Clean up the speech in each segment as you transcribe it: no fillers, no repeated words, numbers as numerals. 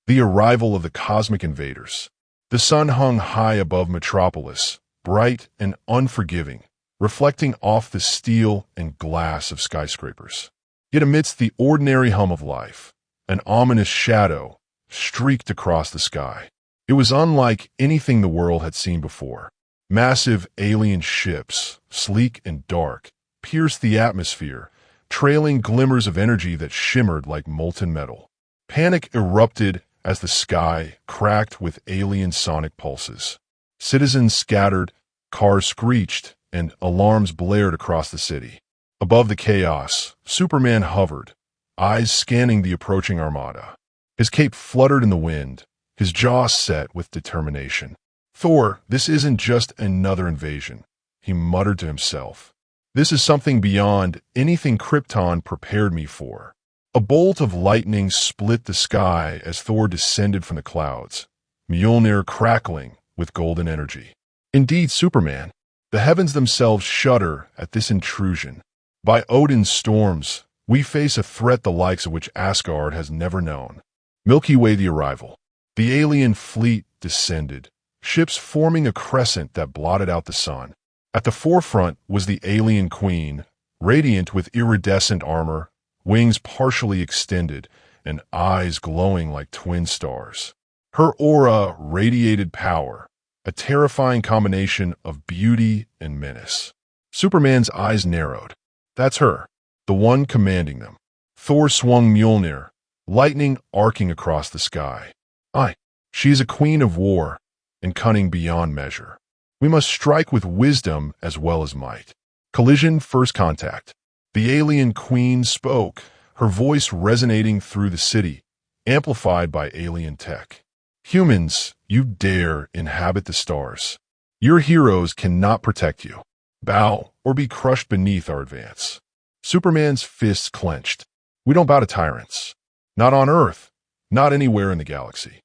The arrival of the cosmic invaders. The sun hung high above Metropolis, bright and unforgiving, reflecting off the steel and glass of skyscrapers. Yet amidst the ordinary hum of life, an ominous shadow streaked across the sky. It was unlike anything the world had seen before. Massive alien ships, sleek and dark, pierced the atmosphere, trailing glimmers of energy that shimmered like molten metal. Panic erupted as the sky cracked with alien sonic pulses. Citizens scattered, cars screeched, and alarms blared across the city. Above the chaos, Superman hovered, eyes scanning the approaching armada. His cape fluttered in the wind, his jaw set with determination. "Thor, this isn't just another invasion," he muttered to himself. "This is something beyond anything Krypton prepared me for." A bolt of lightning split the sky as Thor descended from the clouds, Mjolnir crackling with golden energy. Indeed, Superman. The heavens themselves shudder at this intrusion. By Odin's storms, we face a threat the likes of which Asgard has never known. Milky Way the arrival. The alien fleet descended, ships forming a crescent that blotted out the sun. At the forefront was the alien queen, radiant with iridescent armor, wings partially extended, and eyes glowing like twin stars. Her aura radiated power, a terrifying combination of beauty and menace. Superman's eyes narrowed. That's her, the one commanding them. Thor swung Mjolnir, lightning arcing across the sky. Aye, she is a queen of war, and cunning beyond measure. We must strike with wisdom as well as might. Collision, first contact. The alien queen spoke, her voice resonating through the city, amplified by alien tech. "Humans, you dare inhabit the stars. Your heroes cannot protect you. Bow or be crushed beneath our advance." Superman's fists clenched. "We don't bow to tyrants. Not on Earth, not anywhere in the galaxy."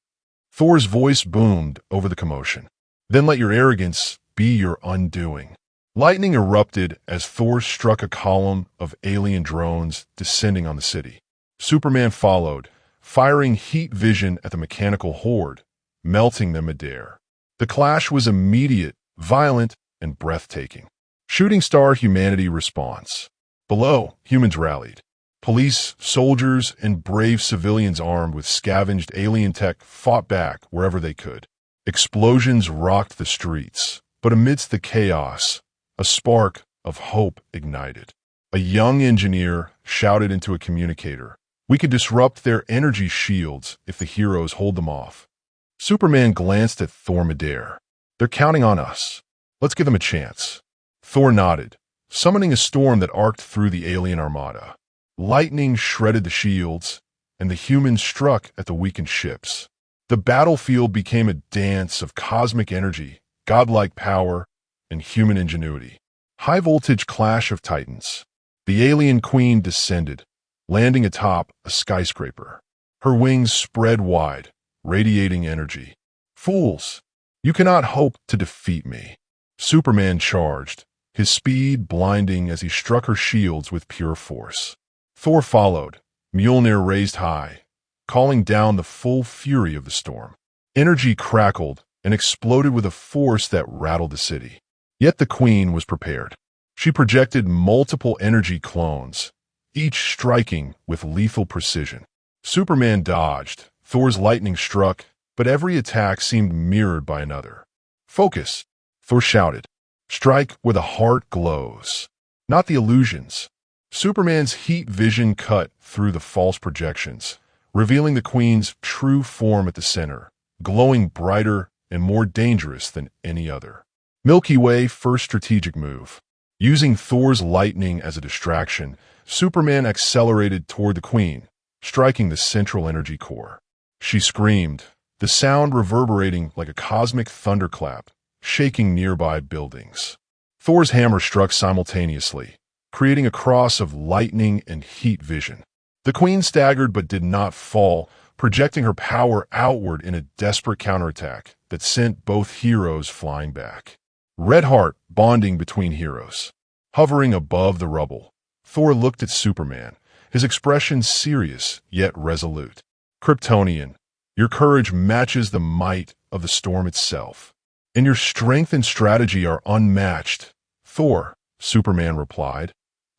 Thor's voice boomed over the commotion. "Then let your arrogance be your undoing." Lightning erupted as Thor struck a column of alien drones descending on the city. Superman followed, firing heat vision at the mechanical horde, melting them midair. The clash was immediate, violent, and breathtaking. Shooting star humanity response. Below, humans rallied. Police, soldiers, and brave civilians armed with scavenged alien tech fought back wherever they could. Explosions rocked the streets, but amidst the chaos, a spark of hope ignited. A young engineer shouted into a communicator, "We could disrupt their energy shields if the heroes hold them off." Superman glanced at Thor midair. "They're counting on us. Let's give them a chance." Thor nodded, summoning a storm that arced through the alien armada. Lightning shredded the shields, and the humans struck at the weakened ships. The battlefield became a dance of cosmic energy, godlike power, and human ingenuity. High-voltage clash of titans. The alien queen descended, landing atop a skyscraper. Her wings spread wide, radiating energy. "Fools! You cannot hope to defeat me." Superman charged, his speed blinding as he struck her shields with pure force. Thor followed, Mjolnir raised high, calling down the full fury of the storm. Energy crackled and exploded with a force that rattled the city. Yet the queen was prepared. She projected multiple energy clones, each striking with lethal precision. Superman dodged, Thor's lightning struck, but every attack seemed mirrored by another. "Focus," Thor shouted. "Strike where the heart glows, not the illusions." Superman's heat vision cut through the false projections, revealing the queen's true form at the center, glowing brighter and more dangerous than any other. Milky Way, first strategic move. Using Thor's lightning as a distraction, Superman accelerated toward the queen, striking the central energy core. She screamed, the sound reverberating like a cosmic thunderclap, shaking nearby buildings. Thor's hammer struck simultaneously, creating a cross of lightning and heat vision. The queen staggered but did not fall, projecting her power outward in a desperate counterattack that sent both heroes flying back. Red heart bonding between heroes. Hovering above the rubble, Thor looked at Superman, his expression serious yet resolute. "Kryptonian, Your courage matches the might of the storm itself, and your strength and strategy are unmatched, Thor, Superman replied,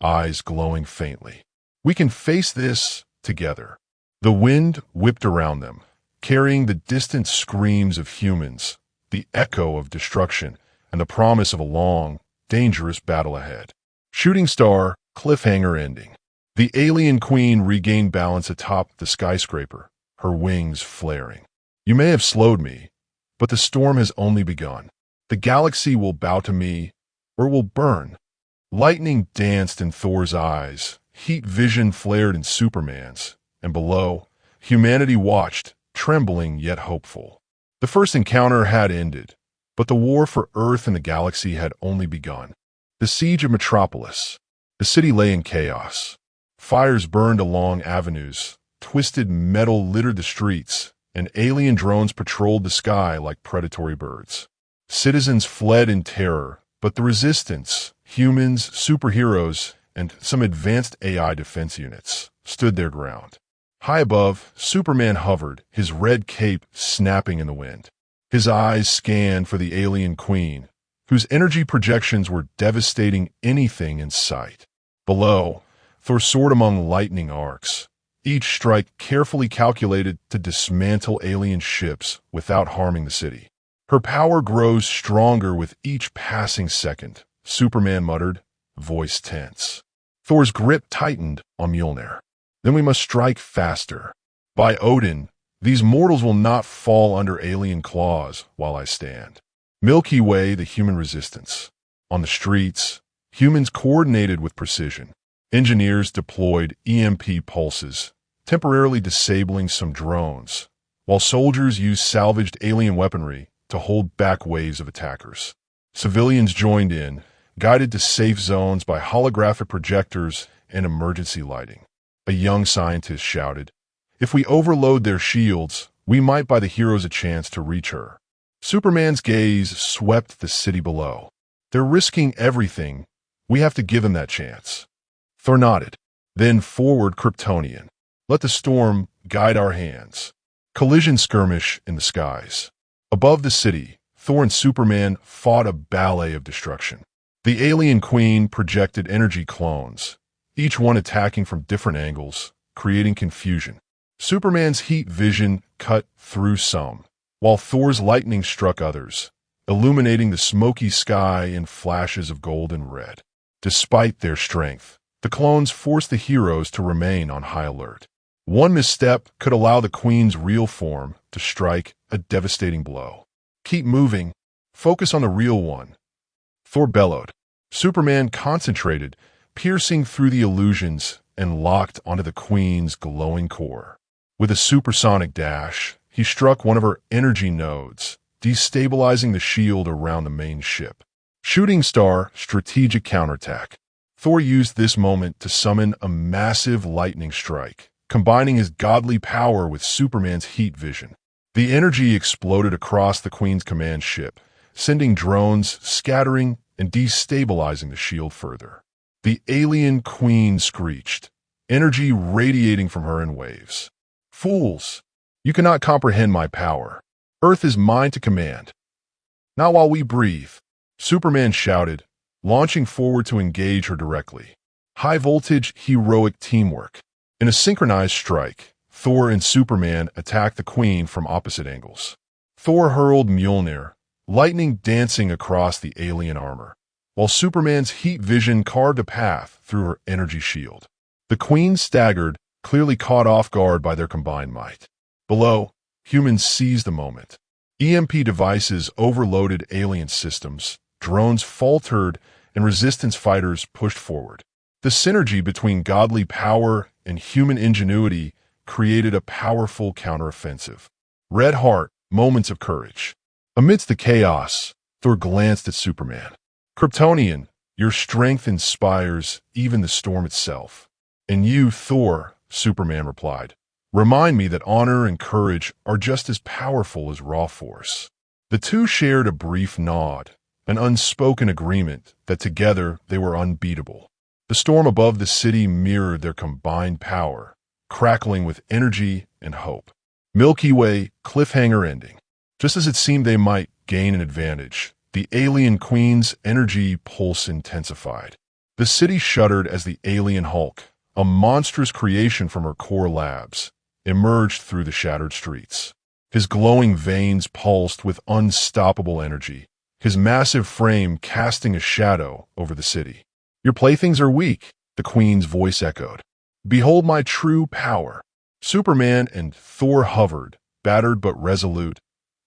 eyes glowing faintly. We can face this together. The wind whipped around them, carrying the distant screams of humans, the echo of destruction, and the promise of a long, dangerous battle ahead. Shooting star, cliffhanger ending. The alien queen regained balance atop the skyscraper, her wings flaring. You may have slowed me, but the storm has only begun. The galaxy will bow to me, or will burn. Lightning danced in Thor's eyes, heat vision flared in Superman's, and below, humanity watched, trembling yet hopeful. The first encounter had ended, but the war for Earth and the galaxy had only begun. The siege of Metropolis. The city lay in chaos. Fires burned along avenues, twisted metal littered the streets, and alien drones patrolled the sky like predatory birds. Citizens fled in terror, but the resistance, humans, superheroes, and some advanced AI defense units, stood their ground. High above, Superman hovered, his red cape snapping in the wind. His eyes scanned for the alien queen, whose energy projections were devastating anything in sight. Below, Thor soared among lightning arcs, each strike carefully calculated to dismantle alien ships without harming the city. Her power grows stronger with each passing second, Superman muttered, voice tense. Thor's grip tightened on Mjolnir. Then we must strike faster. By Odin, these mortals will not fall under alien claws while I stand. Milky Way, the human resistance. On the streets, humans coordinated with precision. Engineers deployed EMP pulses, temporarily disabling some drones, while soldiers used salvaged alien weaponry to hold back waves of attackers. Civilians joined in, guided to safe zones by holographic projectors and emergency lighting. A young scientist shouted, "If we overload their shields, we might buy the heroes a chance to reach her." Superman's gaze swept the city below. They're risking everything. We have to give them that chance. Thor nodded. Then forward, Kryptonian. Let the storm guide our hands. Collision skirmish in the skies. Above the city, Thor and Superman fought a ballet of destruction. The alien queen projected energy clones, each one attacking from different angles, creating confusion. Superman's heat vision cut through some, while Thor's lightning struck others, illuminating the smoky sky in flashes of gold and red. Despite their strength, the clones forced the heroes to remain on high alert. One misstep could allow the Queen's real form to strike a devastating blow. Keep moving. Focus on the real one. Thor bellowed. Superman concentrated, piercing through the illusions and locked onto the Queen's glowing core. With a supersonic dash, he struck one of her energy nodes, destabilizing the shield around the main ship. Shooting star, strategic counterattack. Thor used this moment to summon a massive lightning strike, combining his godly power with Superman's heat vision. The energy exploded across the Queen's command ship, sending drones scattering and destabilizing the shield further. The alien queen screeched, energy radiating from her in waves. Fools! You cannot comprehend my power. Earth is mine to command. Not while we breathe, Superman shouted, launching forward to engage her directly. High-voltage, heroic teamwork. In a synchronized strike, Thor and Superman attacked the Queen from opposite angles. Thor hurled Mjolnir, lightning dancing across the alien armor, while Superman's heat vision carved a path through her energy shield. The Queen staggered, clearly caught off guard by their combined might. Below, humans seized the moment. EMP devices overloaded alien systems, drones faltered, and resistance fighters pushed forward. The synergy between godly power and human ingenuity created a powerful counteroffensive. Red Heart, moments of courage. Amidst the chaos, Thor glanced at Superman. Kryptonian, your strength inspires even the storm itself. And you, Thor, Superman replied, remind me that honor and courage are just as powerful as raw force. The two shared a brief nod, an unspoken agreement that together they were unbeatable. The storm above the city mirrored their combined power, crackling with energy and hope. Milky Way cliffhanger ending. Just as it seemed they might gain an advantage, the alien queen's energy pulse intensified. The city shuddered as the alien Hulk, a monstrous creation from her core labs, emerged through the shattered streets. His glowing veins pulsed with unstoppable energy, his massive frame casting a shadow over the city. "Your playthings are weak," the queen's voice echoed. "Behold my true power." Superman and Thor hovered, battered but resolute,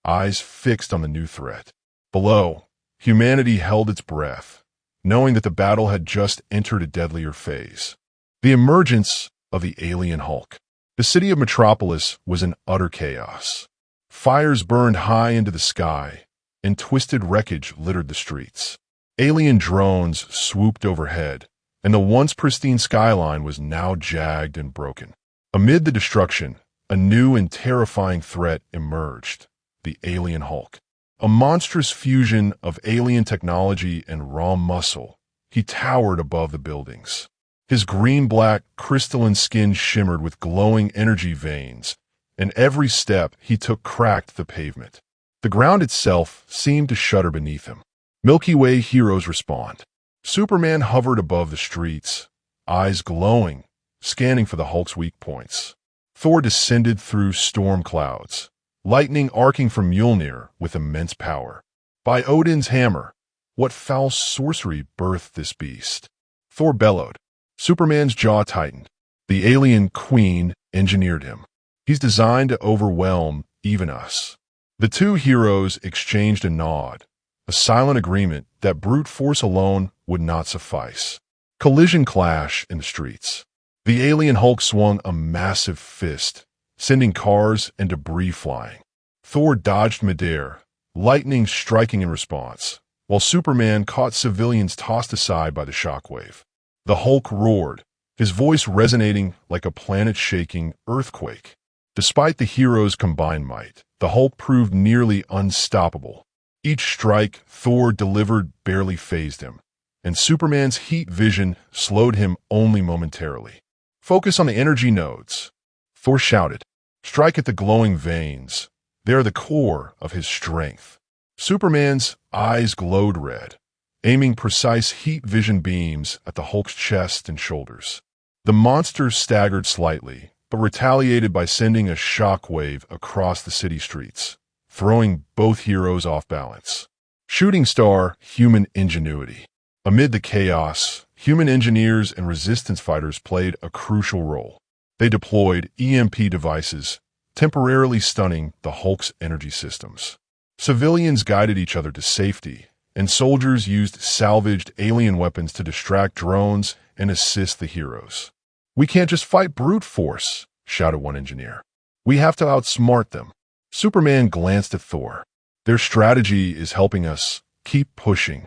eyes fixed on the new threat. Below, humanity held its breath, knowing that the battle had just entered a deadlier phase. The emergence of the alien Hulk. The city of Metropolis was in utter chaos. Fires burned high into the sky, and twisted wreckage littered the streets. Alien drones swooped overhead, and the once pristine skyline was now jagged and broken. Amid the destruction, a new and terrifying threat emerged: the alien Hulk. A monstrous fusion of alien technology and raw muscle, he towered above the buildings. His green-black, crystalline skin shimmered with glowing energy veins, and every step he took cracked the pavement. The ground itself seemed to shudder beneath him. Milky Way heroes respond. Superman hovered above the streets, eyes glowing, scanning for the Hulk's weak points. Thor descended through storm clouds, lightning arcing from Mjolnir with immense power. By Odin's hammer, what foul sorcery birthed this beast? Thor bellowed. Superman's jaw tightened. The alien queen engineered him. He's designed to overwhelm even us. The two heroes exchanged a nod, a silent agreement that brute force alone would not suffice. Collision clash in the streets. The alien Hulk swung a massive fist, sending cars and debris flying. Thor dodged midair, lightning striking in response, while Superman caught civilians tossed aside by the shockwave. The Hulk roared, his voice resonating like a planet-shaking earthquake. Despite the heroes' combined might, the Hulk proved nearly unstoppable. Each strike Thor delivered barely fazed him, and Superman's heat vision slowed him only momentarily. "Focus on the energy nodes," Thor shouted. "Strike at the glowing veins. They are the core of his strength." Superman's eyes glowed red, aiming precise heat vision beams at the Hulk's chest and shoulders. The monster staggered slightly, but retaliated by sending a shockwave across the city streets, throwing both heroes off balance. Shooting star human ingenuity. Amid the chaos, human engineers and resistance fighters played a crucial role. They deployed EMP devices, temporarily stunning the Hulk's energy systems. Civilians guided each other to safety, and soldiers used salvaged alien weapons to distract drones and assist the heroes. "We can't just fight brute force," shouted one engineer. "We have to outsmart them." Superman glanced at Thor. "Their strategy is helping us. Keep pushing."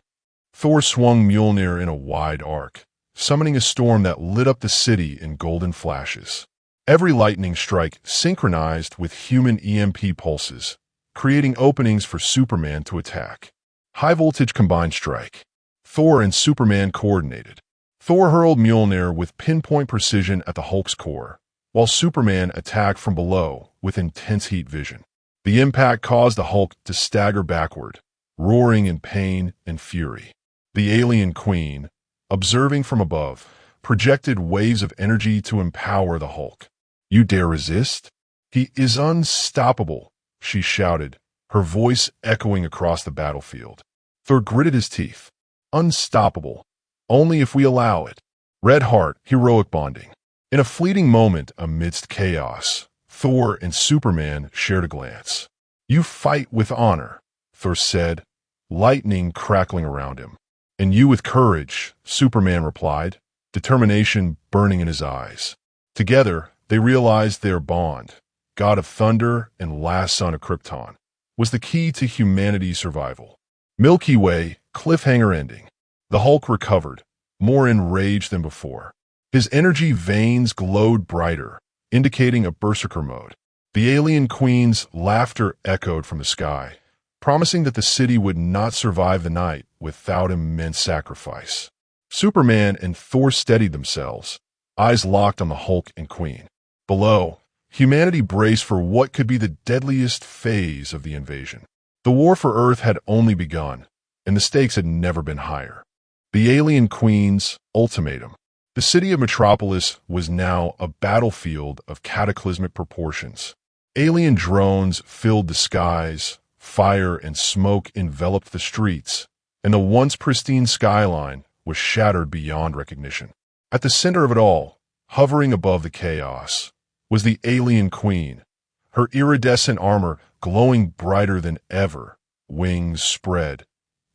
Thor swung Mjolnir in a wide arc, summoning a storm that lit up the city in golden flashes. Every lightning strike synchronized with human EMP pulses, creating openings for Superman to attack. High-voltage combined strike. Thor and Superman coordinated. Thor hurled Mjolnir with pinpoint precision at the Hulk's core, while Superman attacked from below with intense heat vision. The impact caused the Hulk to stagger backward, roaring in pain and fury. The alien queen, observing from above, projected waves of energy to empower the Hulk. "You dare resist? He is unstoppable," she shouted, her voice echoing across the battlefield. Thor gritted his teeth. "Unstoppable. Only if we allow it." Red heart, heroic bonding. In a fleeting moment amidst chaos, Thor and Superman shared a glance. "You fight with honor," Thor said, lightning crackling around him. "And you with courage," Superman replied, determination burning in his eyes. Together, they realized their bond, god of thunder and last son of Krypton, was the key to humanity's survival. Milky Way cliffhanger ending. The Hulk recovered, more enraged than before. His energy veins glowed brighter, indicating a berserker mode. The alien queen's laughter echoed from the sky, promising that the city would not survive the night without immense sacrifice. Superman and Thor steadied themselves, eyes locked on the Hulk and Queen. Below, humanity braced for what could be the deadliest phase of the invasion. The war for Earth had only begun, and the stakes had never been higher. The Alien Queen's ultimatum. The city of Metropolis was now a battlefield of cataclysmic proportions. Alien drones filled the skies, fire and smoke enveloped the streets, and the once pristine skyline was shattered beyond recognition. At the center of it all, hovering above the chaos, was the Alien Queen, her iridescent armor glowing brighter than ever, wings spread,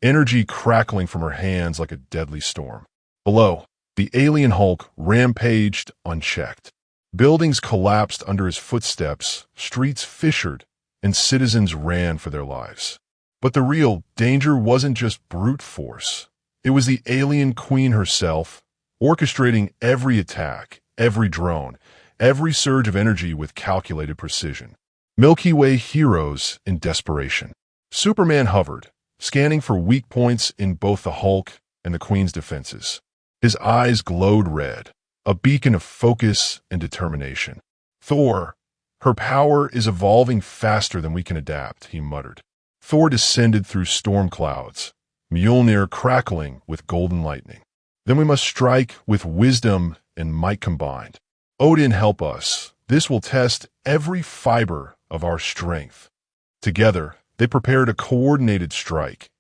energy crackling from her hands like a deadly storm. Below, the alien Hulk rampaged unchecked. Buildings collapsed under his footsteps, streets fissured, and citizens ran for their lives. But the real danger wasn't just brute force. It was the Alien Queen herself, orchestrating every attack, every drone, every surge of energy with calculated precision. Milky Way heroes in desperation. Superman hovered, scanning for weak points in both the Hulk and the Queen's defenses. His eyes glowed red, a beacon of focus and determination. Thor, her power is evolving faster than we can adapt, he muttered. Thor descended through storm clouds, Mjolnir crackling with golden lightning. Then we must strike with wisdom and might combined. Odin, help us. This will test every fiber of our strength. Together, they prepared a coordinated strike,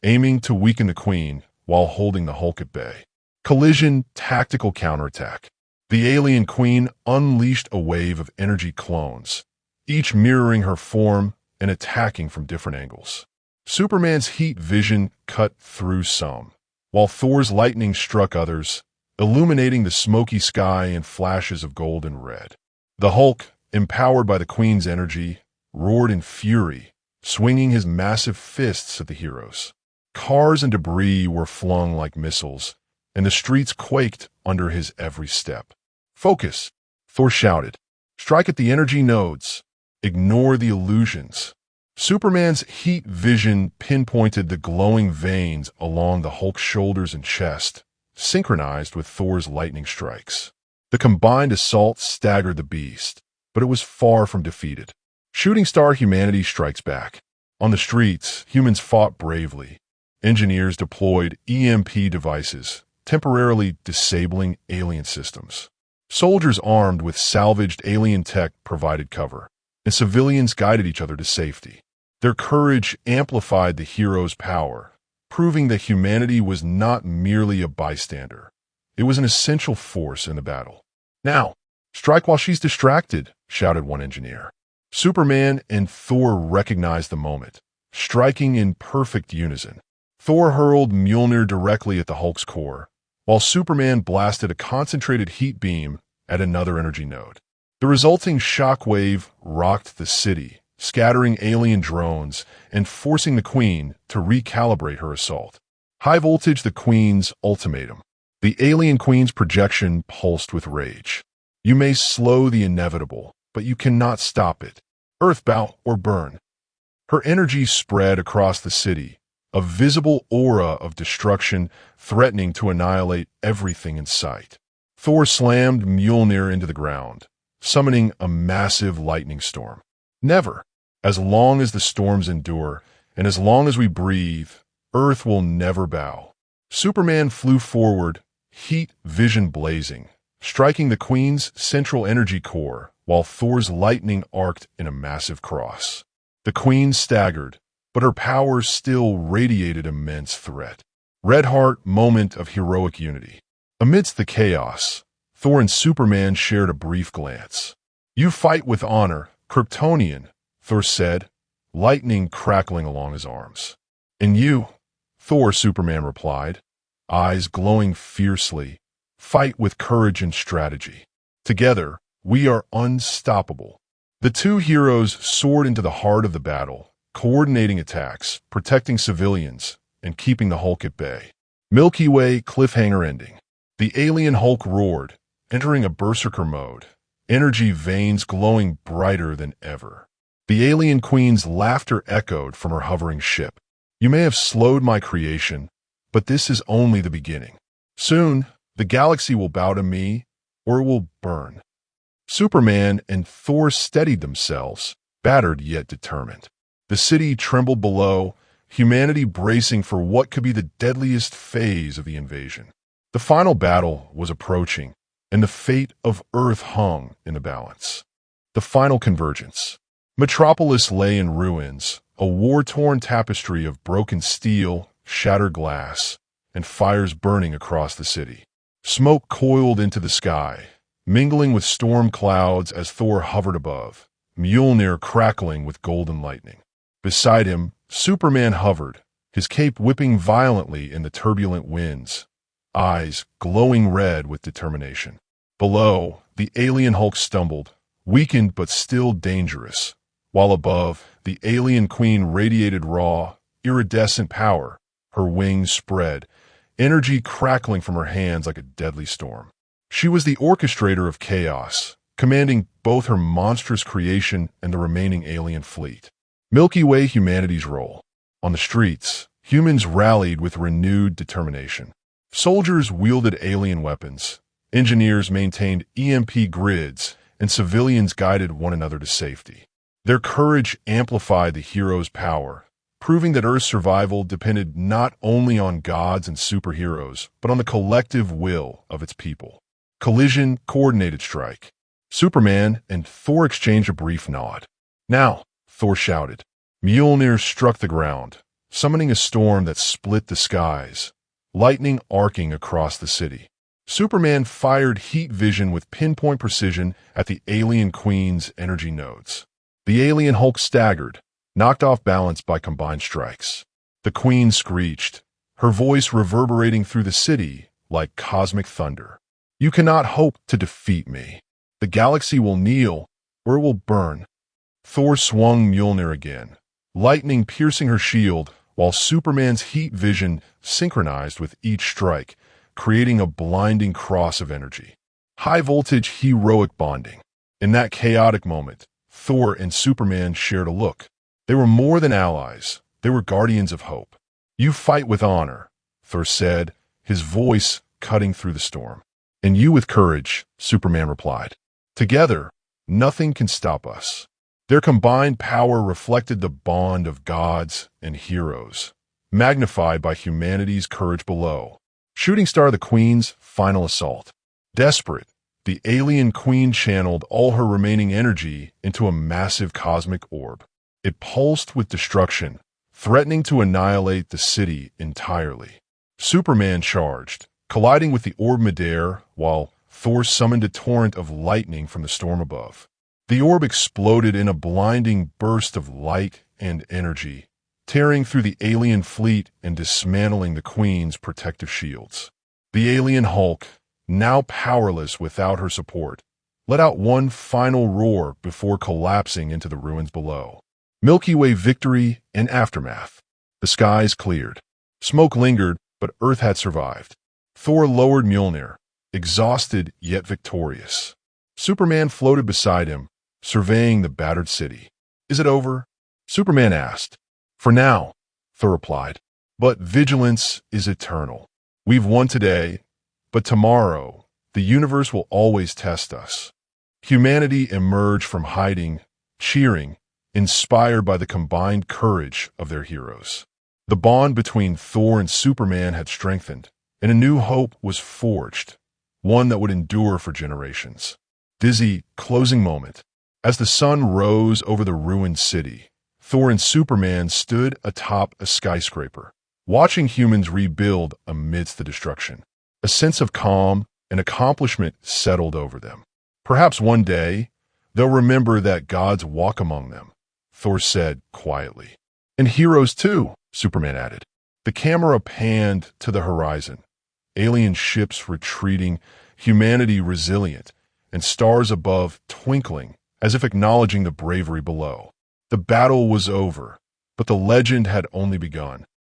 aiming to weaken the Queen while holding the Hulk at bay. Collision, tactical counterattack. The Alien Queen unleashed a wave of energy clones, each mirroring her form and attacking from different angles. Superman's heat vision cut through some, while Thor's lightning struck others, illuminating the smoky sky in flashes of gold and red. The Hulk, empowered by the Queen's energy, roared in fury, swinging his massive fists at the heroes. Cars and debris were flung like missiles, and the streets quaked under his every step. Focus, Thor shouted. Strike at the energy nodes. Ignore the illusions. Superman's heat vision pinpointed the glowing veins along the Hulk's shoulders and chest, synchronized with Thor's lightning strikes. The combined assault staggered the beast, but it was far from defeated. Shooting star humanity strikes back. On the streets, humans fought bravely. Engineers deployed EMP devices, temporarily disabling alien systems. Soldiers armed with salvaged alien tech provided cover, and civilians guided each other to safety. Their courage amplified the heroes' power, proving that humanity was not merely a bystander. It was an essential force in the battle. Now, strike while she's distracted, shouted one engineer. Superman and Thor recognized the moment, striking in perfect unison. Thor hurled Mjolnir directly at the Hulk's core, while Superman blasted a concentrated heat beam at another energy node. The resulting shockwave rocked the city, scattering alien drones and forcing the Queen to recalibrate her assault. High voltage, the Queen's ultimatum. The Alien Queen's projection pulsed with rage. You may slow the inevitable, but you cannot stop it. Earthbound or burn. Her energy spread across the city, a visible aura of destruction threatening to annihilate everything in sight. Thor slammed Mjolnir into the ground, summoning a massive lightning storm. Never. As long as the storms endure, and as long as we breathe, Earth will never bow. Superman flew forward, heat vision blazing, striking the Queen's central energy core, while Thor's lightning arced in a massive cross. The Queen staggered, but her power still radiated immense threat. Red Heart moment of heroic unity. Amidst the chaos, Thor and Superman shared a brief glance. You fight with honor, Kryptonian, Thor said, lightning crackling along his arms. And you, Thor, Superman replied, eyes glowing fiercely, fight with courage and strategy. Together, we are unstoppable. The two heroes soared into the heart of the battle, coordinating attacks, protecting civilians, and keeping the Hulk at bay. Milky Way cliffhanger ending. The alien Hulk roared, entering a berserker mode, energy veins glowing brighter than ever. The Alien Queen's laughter echoed from her hovering ship. You may have slowed my creation, but this is only the beginning. Soon, the galaxy will bow to me, or it will burn. Superman and Thor steadied themselves, battered yet determined. The city trembled below, humanity bracing for what could be the deadliest phase of the invasion. The final battle was approaching, and the fate of Earth hung in the balance. The final convergence. Metropolis lay in ruins, a war-torn tapestry of broken steel, shattered glass, and fires burning across the city. Smoke coiled into the sky, mingling with storm clouds as Thor hovered above, Mjolnir crackling with golden lightning. Beside him, Superman hovered, his cape whipping violently in the turbulent winds, eyes glowing red with determination. Below, the alien Hulk stumbled, weakened but still dangerous, while above, the alien queen radiated raw, iridescent power, her wings spread, energy crackling from her hands like a deadly storm. She was the orchestrator of chaos, commanding both her monstrous creation and the remaining alien fleet. Milky Way humanity's role. On the streets, humans rallied with renewed determination. Soldiers wielded alien weapons, engineers maintained EMP grids, and civilians guided one another to safety. Their courage amplified the heroes' power, proving that Earth's survival depended not only on gods and superheroes, but on the collective will of its people. Collision, coordinated strike. Superman and Thor exchanged a brief nod. Now, Thor shouted. Mjolnir struck the ground, summoning a storm that split the skies, lightning arcing across the city. Superman fired heat vision with pinpoint precision at the alien queen's energy nodes. The alien Hulk staggered, knocked off balance by combined strikes. The queen screeched, her voice reverberating through the city like cosmic thunder. You cannot hope to defeat me. The galaxy will kneel, or it will burn. Thor swung Mjolnir again, lightning piercing her shield, while Superman's heat vision synchronized with each strike, creating a blinding cross of energy. High-voltage heroic bonding. In that chaotic moment, Thor and Superman shared a look. They were more than allies. They were guardians of hope. You fight with honor, Thor said, his voice cutting through the storm. And you with courage, Superman replied. Together, nothing can stop us. Their combined power reflected the bond of gods and heroes, magnified by humanity's courage below. Shooting Star the Queen's final assault. Desperate, the alien queen channeled all her remaining energy into a massive cosmic orb. It pulsed with destruction, threatening to annihilate the city entirely. Superman charged, colliding with the orb midair, while Thor summoned a torrent of lightning from the storm above. The orb exploded in a blinding burst of light and energy, tearing through the alien fleet and dismantling the Queen's protective shields. The alien Hulk, now powerless without her support, let out one final roar before collapsing into the ruins below. Milky Way victory and aftermath. The skies cleared. Smoke lingered, but Earth had survived. Thor lowered Mjolnir, exhausted yet victorious. Superman floated beside him, surveying the battered city. Is it over? Superman asked. For now, Thor replied. But vigilance is eternal. We've won today, but tomorrow, the universe will always test us. Humanity emerged from hiding, cheering, inspired by the combined courage of their heroes. The bond between Thor and Superman had strengthened, and a new hope was forged, one that would endure for generations. Dizzy, closing moment. As the sun rose over the ruined city, Thor and Superman stood atop a skyscraper, watching humans rebuild amidst the destruction. A sense of calm and accomplishment settled over them. Perhaps one day, they'll remember that gods walk among them, Thor said quietly. And heroes too, Superman added. The camera panned to the horizon, alien ships retreating, humanity resilient, and stars above twinkling as if acknowledging the bravery below. The battle was over, but the legend had only begun.